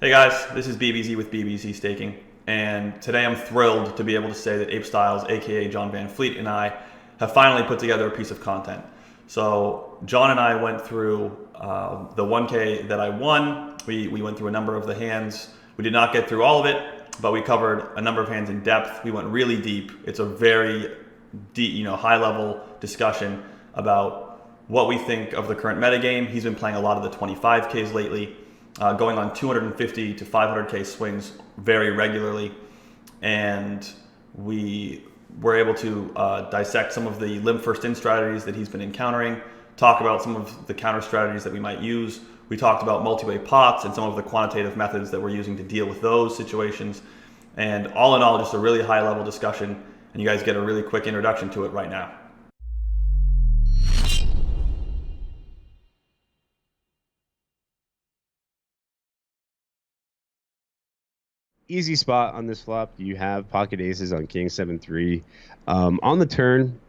Hey guys, this is BBZ with BBZ Staking, and today I'm thrilled to be able to say that apestyles, aka John Van Fleet, and I have finally put together a piece of content. So John and I went through the 1K that I won. We went through a number of the hands. We did not get through all of it, but we covered a number of hands in depth. We went really deep. It's a very deep, high level discussion about what we think of the current metagame. He's been playing a lot of the 25Ks lately. Going on 250 to 500K swings very regularly, and we were able to dissect some of the limb first in strategies that he's been encountering, talk about some of the counter strategies that we might use. We talked about multi-way pots and some of the quantitative methods that we're using to deal with those situations, and all in all, just a really high level discussion, and you guys get a really quick introduction to it right now. Easy spot on this flop. You have pocket aces on king 7-3. On the turn,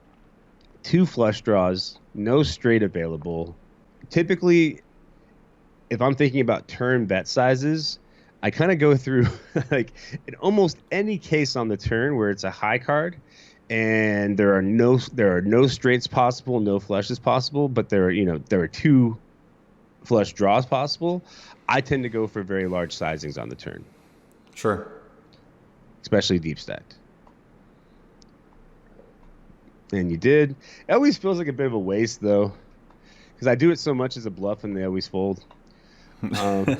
two flush draws, no straight available. Typically, if I'm thinking about turn bet sizes, I kind of go through like in almost any case on the turn where it's a high card and there are no straights possible, no flushes possible, but there are two flush draws possible. I tend to go for very large sizings on the turn. Sure. Especially deep stacked. And you did. It always feels like a bit of a waste, though, because I do it so much as a bluff and they always fold. I'm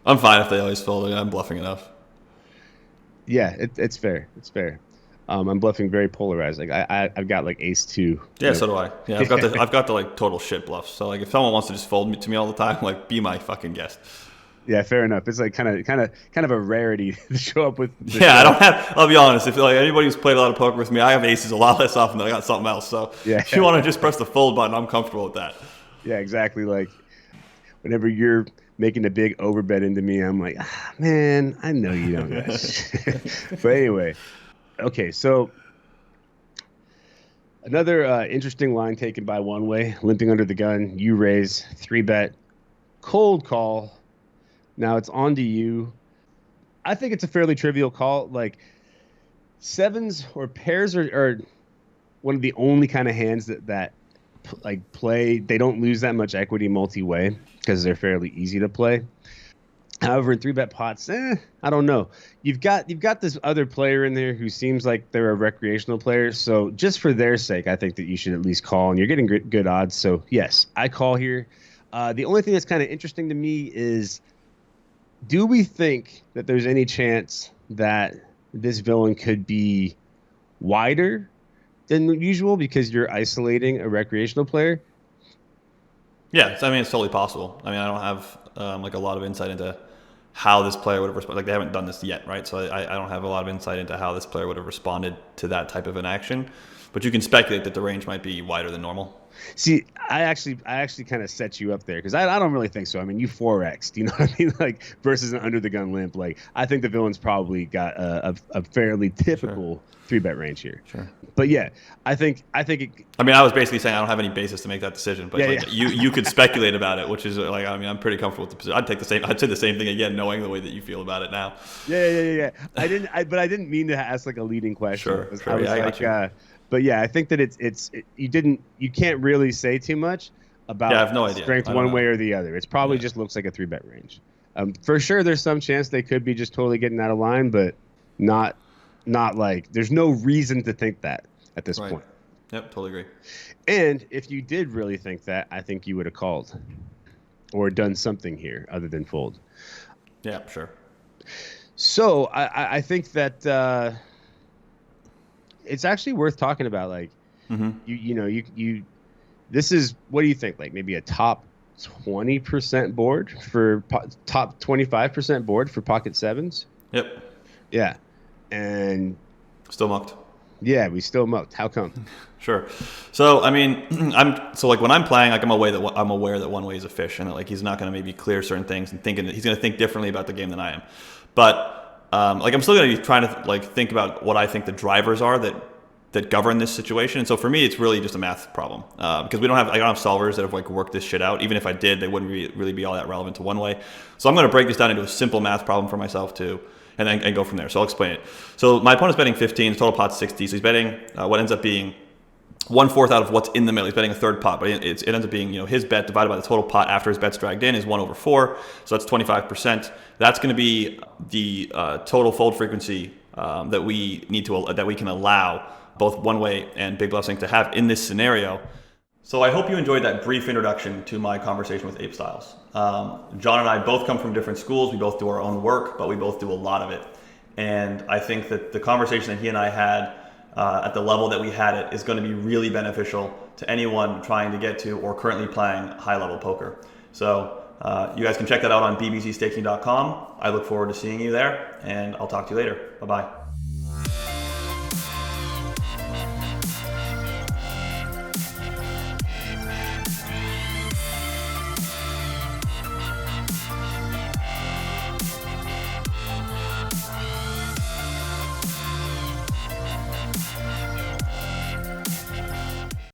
fine if they always fold. I'm bluffing enough. Yeah, it's fair. It's fair. I'm bluffing very polarized. Like I've got like ace 2. Yeah, so do I. Yeah, I've got the like total shit bluffs. So like if someone wants to just fold to me all the time, like be my fucking guest. Yeah, fair enough. It's like kind of a rarity to show up with. Yeah, I don't have. I'll be honest. If like anybody who's played a lot of poker with me, I have aces a lot less often than I got something else. So yeah, if you want to just press the fold button, I'm comfortable with that. Yeah, exactly. Like whenever you're making a big overbet into me, I'm like, man, I know you don't got shit. But anyway, okay. So another interesting line taken by One Way, limping under the gun. You raise 3-bet, cold call. Now it's on to you. I think it's a fairly trivial call. Like sevens or pairs are one of the only kind of hands that like play. They don't lose that much equity multi-way because they're fairly easy to play. However, in 3-bet pots, I don't know. You've got this other player in there who seems like they're a recreational player. So just for their sake, I think that you should at least call, and you're getting good odds. So yes, I call here. The only thing that's kind of interesting to me is, do we think that there's any chance that this villain could be wider than usual because you're isolating a recreational player? Yeah, I mean, it's totally possible. I mean, I don't have like a lot of insight into how this player would have responded. Like they haven't done this yet, right? So I don't have a lot of insight into how this player would have responded to that type of an action. But you can speculate that the range might be wider than normal. See, I actually kind of set you up there because I don't really think so. I mean, you 4X'd, you know what I mean? Like versus an under the gun limp. Like I think the villain's probably got a fairly typical 3-bet range here. Sure. But yeah, I think it. I mean, I was basically saying I don't have any basis to make that decision, but yeah. You could speculate about it, which is like, I mean, I'm pretty comfortable with the position. I'd say the same thing again, knowing the way that you feel about it now. Yeah. I didn't mean to ask like a leading question. Sure. I was like, but yeah, I think that you can't really say too much about I have no idea. Strength one way or the other. It's probably just looks like a 3-bet range. For sure, there's some chance they could be just totally getting out of line, but not like there's no reason to think that at this point. Yep, totally agree. And if you did really think that, I think you would have called or done something here other than fold. Yeah, sure. So I think that it's actually worth talking about. Like, you this is, what do you think? Like maybe a top 20% board for top 25% board for pocket sevens. Yep. Yeah. And still mucked. Yeah, we still mucked. How come? Sure. So I mean, like when I'm playing, like I'm aware that One Way is a fish, and that like he's not going to maybe clear certain things, and thinking that he's going to think differently about the game than I am. But like I'm still going to be trying to like think about what I think the drivers are that that govern this situation. And so for me, it's really just a math problem because I don't have solvers that have like worked this shit out. Even if I did, they wouldn't really be all that relevant to one way. So I'm going to break this down into a simple math problem for myself too, and then go from there. So I'll explain it. So my opponent's betting 15, the total pot's 60. So he's betting what ends up being 1/4 out of what's in the middle. He's betting a third pot, but it ends up being, his bet divided by the total pot after his bet's dragged in is 1/4. So that's 25%. That's going to be the total fold frequency that we can allow both One Way and BigBluffzinc to have in this scenario. So I hope you enjoyed that brief introduction to my conversation with apestyles. John and I both come from different schools. We both do our own work, but we both do a lot of it. And I think that the conversation that he and I had at the level that we had it is going to be really beneficial to anyone trying to get to or currently playing high-level poker. So you guys can check that out on bbzstaking.com. I look forward to seeing you there, and I'll talk to you later. Bye-bye.